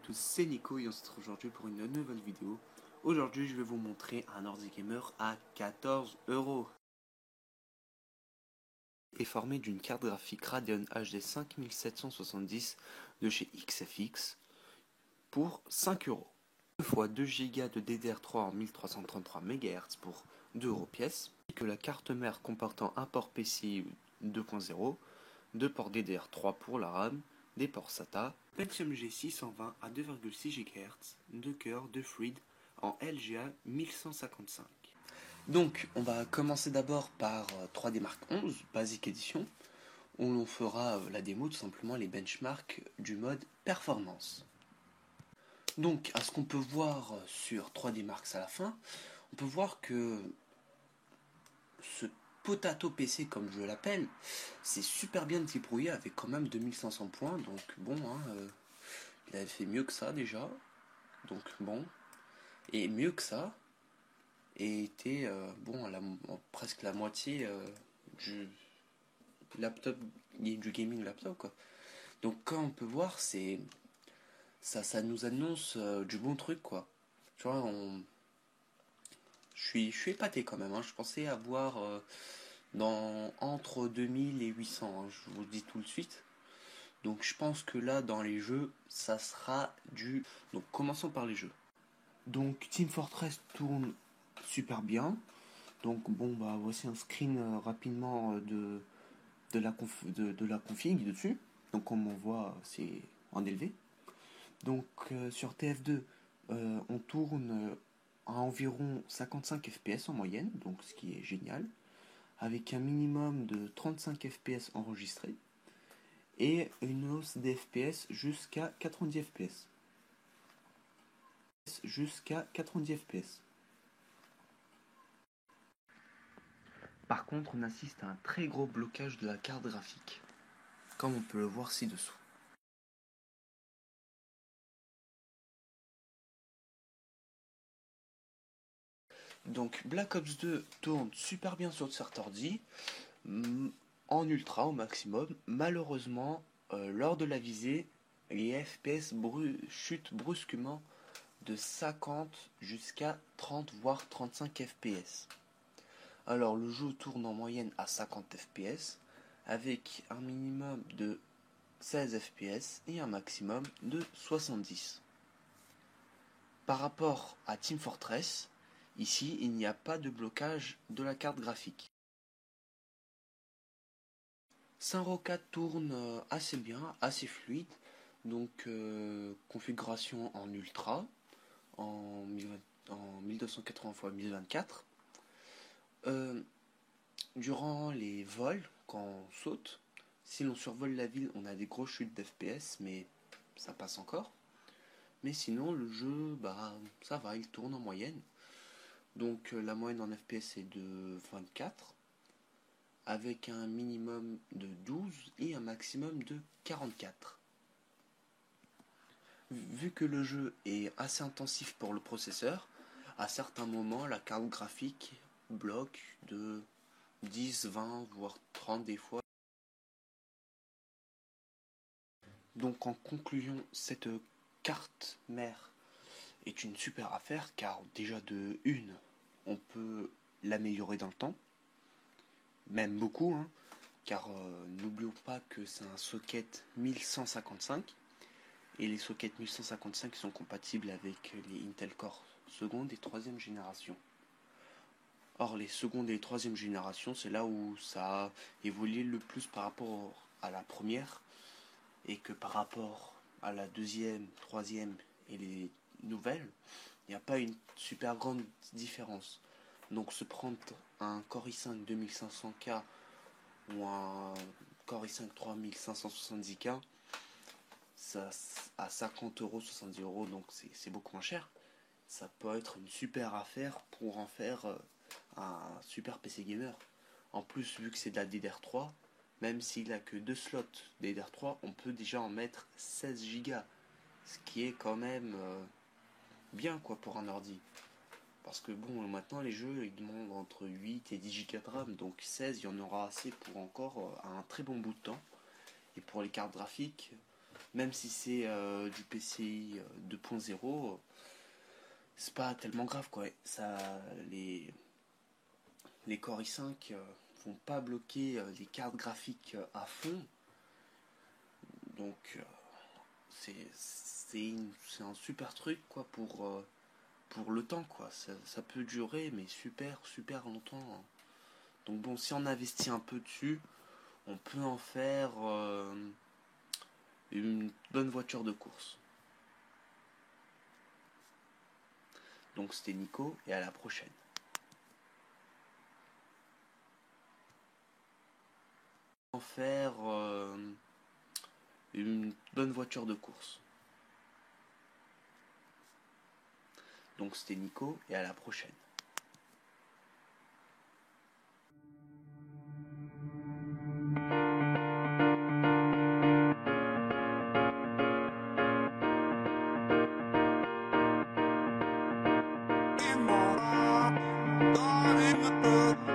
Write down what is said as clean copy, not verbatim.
tous, c'est Nico et on se retrouve aujourd'hui pour une nouvelle vidéo. Aujourd'hui, je vais vous montrer un ordi gamer à 14 €. Est formé d'une carte graphique Radeon HD 5770 de chez XFX pour 5 €. 2 x 2 Go de DDR3 en 1333 MHz pour 2 € pièce. Et que la carte mère comportant un port PCI 2.0, 2 ports DDR3 pour la RAM, des ports SATA, Pentium G620 à 2,6 GHz, 2 cœurs, 2 fluides en LGA 1155. Donc, on va commencer d'abord par 3D Mark 11, Basic Edition, où l'on fera la démo, tout simplement les benchmarks du mode performance. Donc, à ce qu'on peut voir sur 3D Marks à la fin, on peut voir que ce Potato PC, comme je l'appelle, c'est super bien débrouillé avec quand même 2500 points, donc bon, il avait fait mieux que ça déjà, donc bon, et mieux que ça, et était presque la moitié du laptop, du gaming laptop quoi. Donc quand on peut voir, ça nous annonce du bon truc quoi. Tu vois, je suis épaté quand même, hein. Je pensais avoir entre 2000 et 800, hein, je vous le dis tout de suite. Donc je pense que là, dans les jeux, ça sera du... Donc commençons par les jeux. Donc Team Fortress tourne super bien. Donc bon, bah voici un screen rapidement de la config dessus. Donc comme on voit, c'est en élevé. Donc sur TF2, on tourne à environ 55 FPS en moyenne, donc ce qui est génial, avec un minimum de 35 FPS enregistrés et une hausse des FPS jusqu'à 90 FPS. Par contre, on assiste à un très gros blocage de la carte graphique, comme on peut le voir ci-dessous. Donc Black Ops 2 tourne super bien sur cet ordi, en ultra au maximum. Malheureusement, lors de la visée, les FPS chutent brusquement de 50 jusqu'à 30 voire 35 FPS. Alors le jeu tourne en moyenne à 50 FPS avec un minimum de 16 FPS et un maximum de 70. Par rapport à Team Fortress, ici il n'y a pas de blocage de la carte graphique. Synro 4 tourne assez bien, assez fluide, donc configuration en ultra, en 1280 x 1024. Durant les vols, quand on saute, si l'on survole la ville, on a des grosses chutes d'FPS, mais ça passe encore. Mais sinon, le jeu, bah, ça va, il tourne en moyenne. Donc la moyenne en FPS est de 24, avec un minimum de 12 et un maximum de 44. Vu que le jeu est assez intensif pour le processeur, à certains moments, la carte graphique bloque de 10, 20, voire 30 des fois. Donc en conclusion, cette carte mère est une super affaire car déjà de une, on peut l'améliorer dans le temps, même beaucoup, hein, car n'oublions pas que c'est un socket 1155 et les sockets 1155 sont compatibles avec les Intel Core seconde et troisième génération. Or les secondes et troisième génération, c'est là où ça a évolué le plus par rapport à la première, et que par rapport à la deuxième, troisième et les nouvelles, il n'y a pas une super grande différence. Donc se prendre un Core i5 2500K ou un Core i5 3570K, ça, à 50 euros, 70 euros, donc c'est beaucoup moins cher. Ça peut être une super affaire pour en faire un super PC gamer. En plus, vu que c'est de la DDR3, même s'il a que 2 slots DDR3, on peut déjà en mettre 16 Go, ce qui est quand même bien quoi pour un ordi. Parce que bon, maintenant les jeux ils demandent entre 8 et 10 Go de RAM, donc 16 il y en aura assez pour encore un très bon bout de temps. Et pour les cartes graphiques, même si c'est du PCI 2.0, c'est pas tellement grave quoi. Ça, les Core i5 vont pas bloquer les cartes graphiques à fond, donc c'est un super truc quoi pour le temps quoi. Ça peut durer mais super longtemps. Donc bon, si on investit un peu dessus, on peut en faire une bonne voiture de course. Donc c'était Nico et à la prochaine. En faire une bonne voiture de course. Donc c'était Nico et à la prochaine. God in the book.